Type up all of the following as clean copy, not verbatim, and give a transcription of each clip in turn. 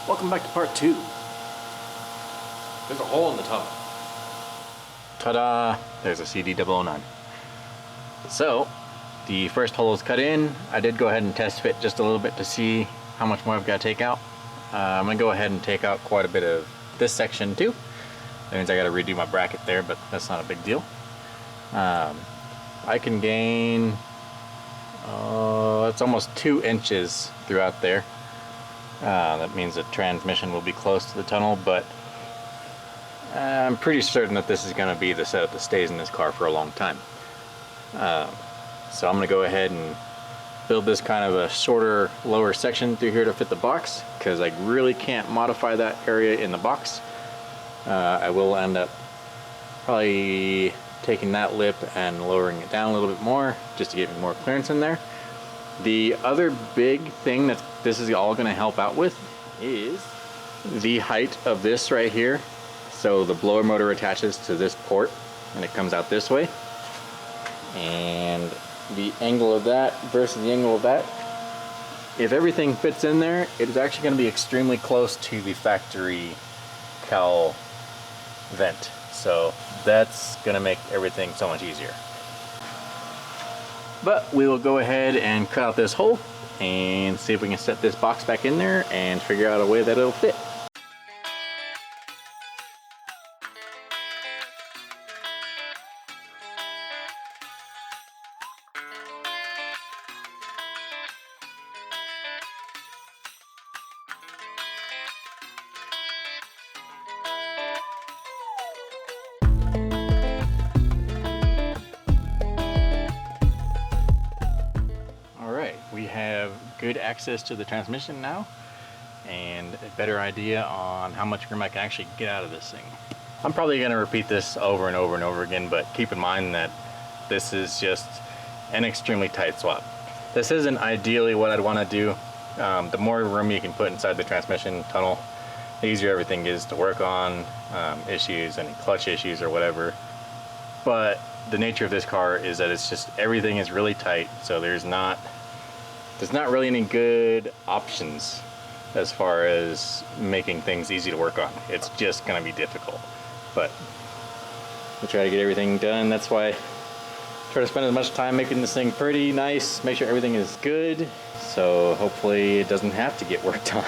Welcome back to part 2. There's a hole in the tunnel. Ta-da! There's a CD009. So, the first hole is cut in. I did go ahead and test fit just a little bit to see how much more I've got to take out. I'm going to go ahead and take out quite a bit of this section too. That means I got to redo my bracket there, but that's not a big deal. I can gain, it's almost 2 inches throughout there. That means the transmission will be close to the tunnel, but I'm pretty certain that this is going to be the setup that stays in this car for a long time. So I'm going to go ahead and build this kind of a shorter, lower section through here to fit the box, because I really can't modify that area in the box. I will end up probably taking that lip and lowering it down a little bit more just to get me more clearance in there. The other big thing that this is all going to help out with is the height of this right here. So the blower motor attaches to this port and it comes out this way, and the angle of that versus the angle of that, if everything fits in there, it is actually going to be extremely close to the factory cowl vent, so that's going to make everything so much easier. But we will go ahead and cut out this hole and see if we can set this box back in there and figure out a way that it'll fit. We have good access to the transmission now and a better idea on how much room I can actually get out of this thing. I'm probably going to repeat this over and over and over again, but keep in mind that this is just an extremely tight swap. This isn't ideally what I'd want to do. The more room you can put inside the transmission tunnel, the easier everything is to work on, issues, any clutch issues or whatever. But the nature of this car is that it's just everything is really tight, so there's not really any good options as far as making things easy to work on. It's just going to be difficult. But we try to get everything done. That's why I try to spend as much time making this thing pretty nice, make sure everything is good, so hopefully it doesn't have to get worked on.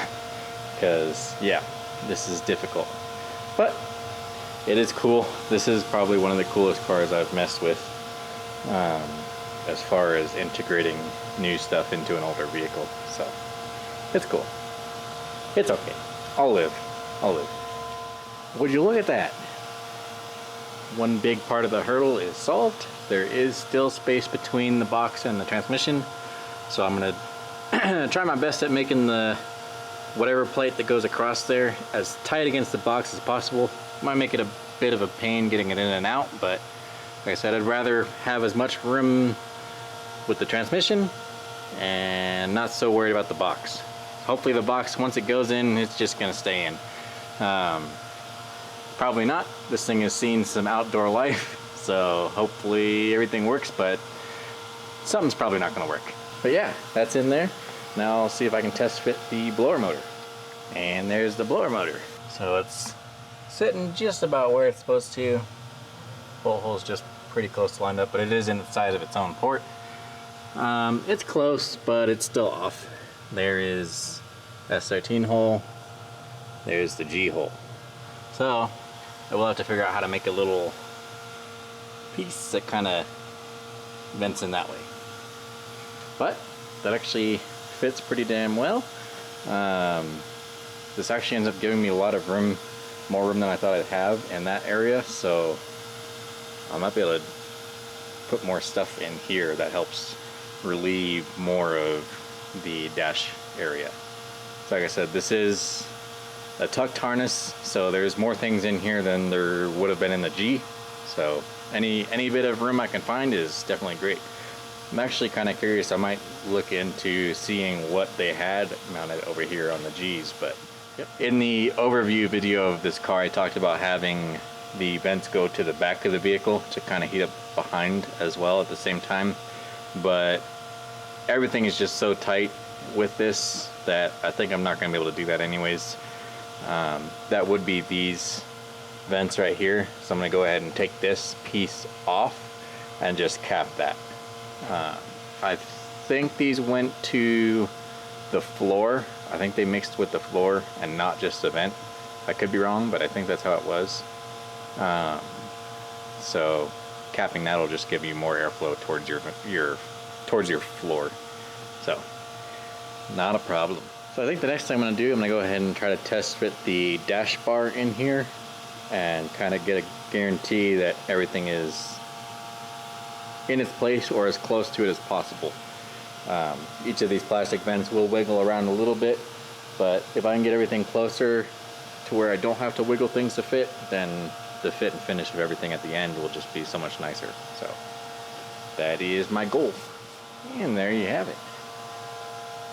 Because, yeah, this is difficult. But it is cool. This is probably one of the coolest cars I've messed with. As far as integrating new stuff into an older vehicle, so it's cool. It's okay. I'll live. Would you look at that? One big part of the hurdle is solved. There is still space between the box and the transmission, so I'm gonna try my best at making the whatever plate that goes across there as tight against the box as possible. Might make it a bit of a pain getting it in and out, but like I said, I'd rather have as much room with the transmission and not so worried about the box. Hopefully the box, once it goes in, it's just gonna stay in. Probably not. This thing has seen some outdoor life, so hopefully everything works, but something's probably not gonna work. But yeah, that's in there. Now I'll see if I can test fit the blower motor. And there's the blower motor. So it's sitting just about where it's supposed to. Bolt hole's just pretty close to lined up, but it is inside of its own port. It's close, but it's still off. There is S13 hole. There's the G hole. So I will have to figure out how to make a little piece that kind of vents in that way. But that actually fits pretty damn well. This actually ends up giving me a lot of room, more room than I thought I'd have in that area, so I might be able to put more stuff in here that helps relieve more of the dash area. So like I said, this is a tucked harness, so there's more things in here than there would have been in the G. So any bit of room I can find is definitely great. I'm actually kind of curious. I might look into seeing what they had mounted over here on the Gs, but yep. In the overview video of this car, I talked about having the vents go to the back of the vehicle to kind of heat up behind as well at the same time, but everything is just so tight with this that I think I'm not going to be able to do that anyways. That would be these vents right here. So I'm going to go ahead and take this piece off and just cap that. I think these went to the floor. I think they mixed with the floor and not just the vent. I could be wrong, but I think that's how it was. So capping that will just give you more airflow towards your floor. So not a problem. So I think the next thing I'm going to do, I'm going to go ahead and try to test fit the dash bar in here and kind of get a guarantee that everything is in its place or as close to it as possible. Each of these plastic vents will wiggle around a little bit, but if I can get everything closer to where I don't have to wiggle things to fit, then the fit and finish of everything at the end will just be so much nicer. So that is my goal. And there you have it.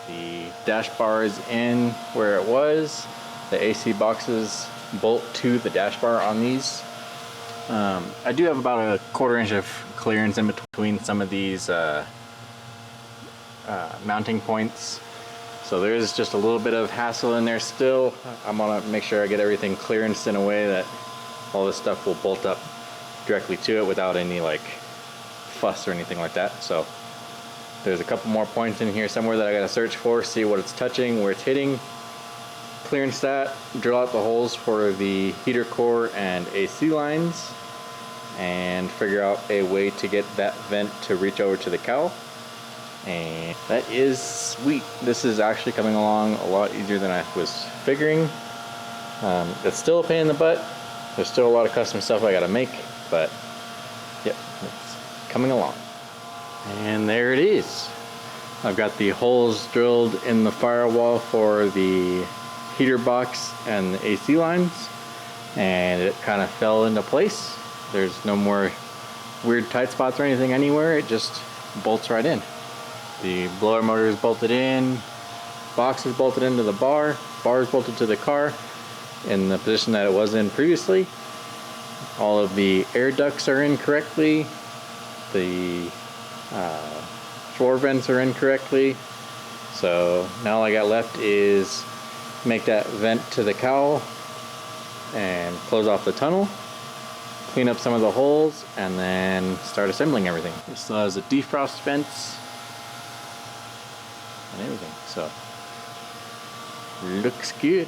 The dash bar is in where it was. The AC boxes bolt to the dash bar on these. I do have about a 1/4 inch of clearance in between some of these mounting points. So there's just a little bit of hassle in there still. I'm gonna make sure I get everything clearanced in a way that all this stuff will bolt up directly to it without any like fuss or anything like that. So there's a couple more points in here somewhere that I gotta search for, see what it's touching, where it's hitting, clearance that, drill out the holes for the heater core and AC lines, and figure out a way to get that vent to reach over to the cowl. And that is sweet. This is actually coming along a lot easier than I was figuring. It's still a pain in the butt. There's still a lot of custom stuff I gotta make, but yep, it's coming along. And there it is. I've got the holes drilled in the firewall for the heater box and the AC lines, and it kind of fell into place. There's no more weird tight spots or anything anywhere. It just bolts right in. The blower motor is bolted in, box is bolted into the bar is bolted to the car in the position that it was in previously. All of the air ducts are in correctly. The floor vents are in correctly. So now all I got left is make that vent to the cowl and close off the tunnel, clean up some of the holes, and then start assembling everything. This still has the defrost vents and everything, so looks good.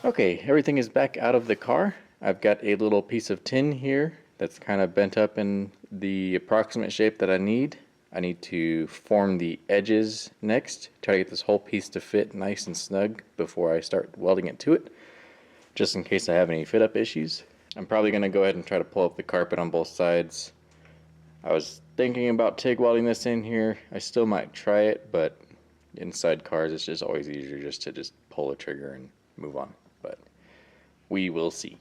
Okay, everything is back out of the car. I've got a little piece of tin here that's kind of bent up in the approximate shape that I need. I need to form the edges next, try to get this whole piece to fit nice and snug before I start welding it to it, just in case I have any fit up issues. I'm probably going to go ahead and try to pull up the carpet on both sides. I was thinking about TIG welding this in here. I still might try it, but inside cars it's just always easier just to pull the trigger and move on, but we will see.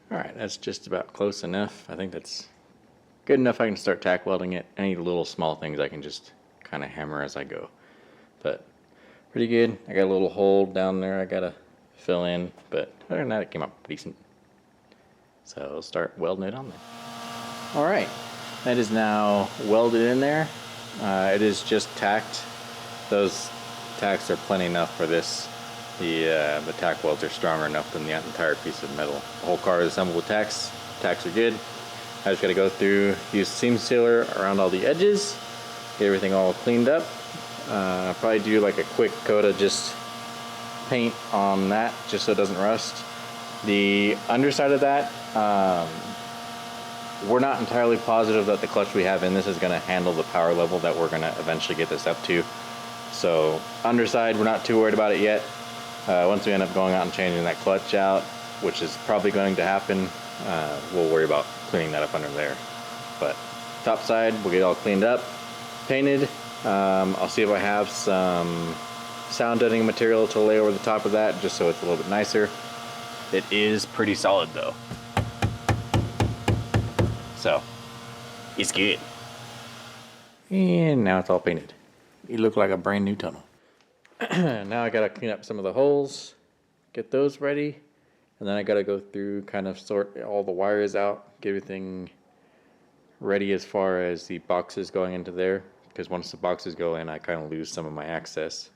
Alright, that's just about close enough. I think that's good enough I can start tack welding it. Any little small things I can just kind of hammer as I go. But pretty good. I got a little hole down there I gotta fill in, but other than that it came out decent. So I'll start welding it on there. Alright, that is now welded in there. It is just tacked. Those tacks are plenty enough for this. The tack welds are stronger enough than the entire piece of metal. The whole car is assembled with tacks. Tacks are good. I just got to go through, use seam sealer around all the edges, get everything all cleaned up. I'll probably do like a quick coat of just paint on that just so it doesn't rust. The underside of that, we're not entirely positive that the clutch we have in this is going to handle the power level that we're going to eventually get this up to. So underside, we're not too worried about it yet. Once we end up going out and changing that clutch out, which is probably going to happen, we'll worry about cleaning that up under there. But top side, we'll get it all cleaned up, painted. I'll see if I have some sound deadening material to lay over the top of that just so it's a little bit nicer. It is pretty solid though, so it's good. And now it's all painted. You look like a brand new tunnel. Now I gotta clean up some of the holes, get those ready, and then I gotta go through, kind of sort all the wires out, get everything ready as far as the boxes going into there, because once the boxes go in I kind of lose some of my access.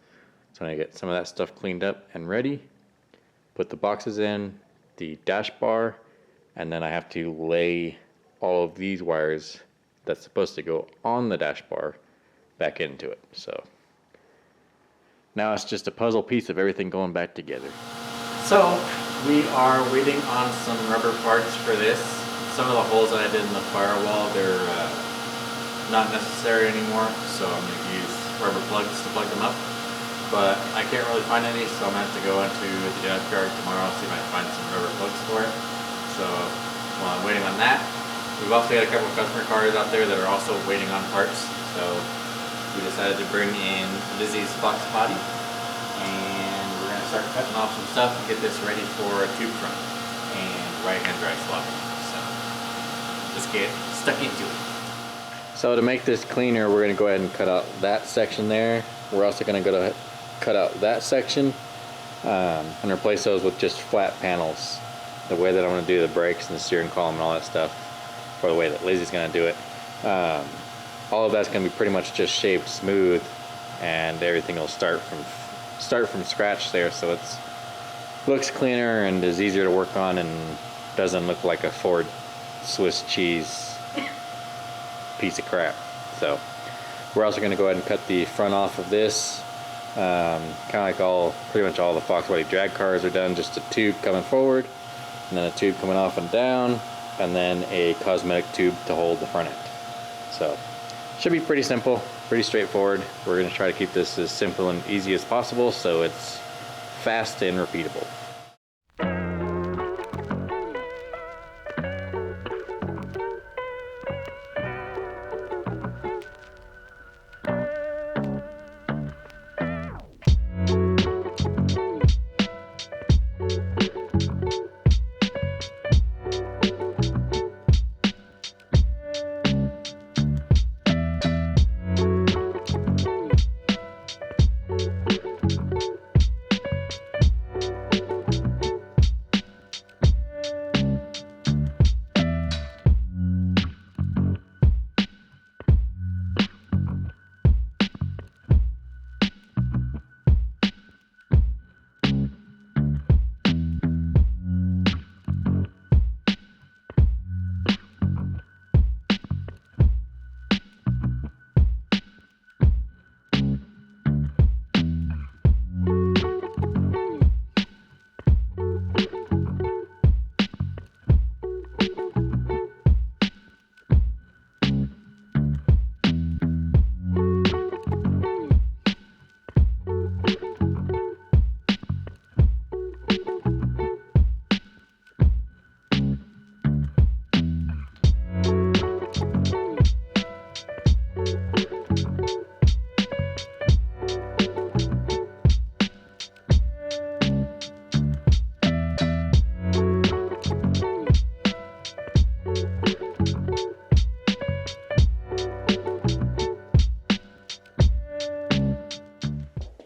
So I get some of that stuff cleaned up and ready. Put the boxes in, the dash bar, and then I have to lay all of these wires that's supposed to go on the dash bar back into it. So now it's just a puzzle piece of everything going back together. So we are waiting on some rubber parts for this. Some of the holes that I did in the firewall, they're not necessary anymore, so I'm going to use rubber plugs to plug them up. But I can't really find any, so I'm going to have to go into the junkyard tomorrow, see if I can find some rubber plugs for it. So while I'm waiting on that, we've also got a couple of customer cars out there that are also waiting on parts. So we decided to bring in Lizzie's Fox Body, and we're going to start cutting off some stuff and get this ready for a tube front and right-hand drive swapping. So let's get stuck into it. So to make this cleaner, we're going to go ahead and cut out that section there. We're also going to cut out that section and replace those with just flat panels. The way that I'm going to do the brakes and the steering column and all that stuff, or the way that Lizzie's going to do it. All of that's going to be pretty much just shaved smooth, and everything will start from scratch there, so it's looks cleaner and is easier to work on and doesn't look like a Ford Swiss cheese piece of crap. So we're also going to go ahead and cut the front off of this. Kind of like pretty much all the Fox Body drag cars are done, just a tube coming forward, and then a tube coming off and down, and then a cosmetic tube to hold the front end. So should be pretty simple, pretty straightforward. We're going to try to keep this as simple and easy as possible so it's fast and repeatable.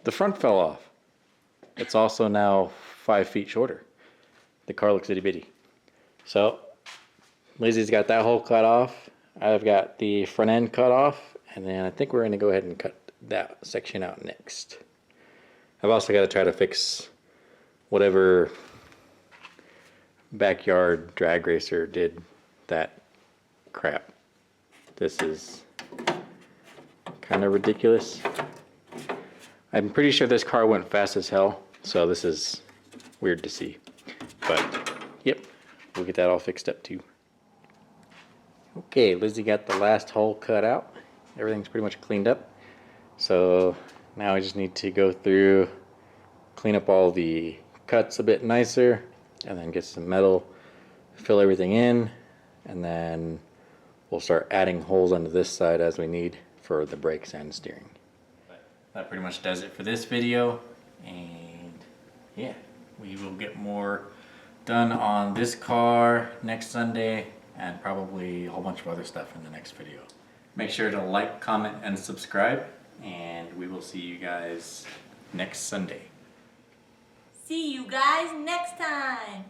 The front fell off. It's also now 5 feet shorter. The car looks itty bitty. So Lizzie's got that hole cut off. I've got the front end cut off, and then I think we're going to go ahead and cut that section out next. I've also got to try to fix whatever backyard drag racer did that crap. This is kind of ridiculous. I'm pretty sure this car went fast as hell, so this is weird to see. But, yep, we'll get that all fixed up too. Okay, Lizzie got the last hole cut out. Everything's pretty much cleaned up. So now I just need to go through, clean up all the cuts a bit nicer, and then get some metal, fill everything in, and then we'll start adding holes onto this side as we need for the brakes and steering. That pretty much does it for this video, and yeah, we will get more done on this car next Sunday and probably a whole bunch of other stuff in the next video. Make sure to like, comment, and subscribe, and we will see you guys next Sunday. See you guys next time.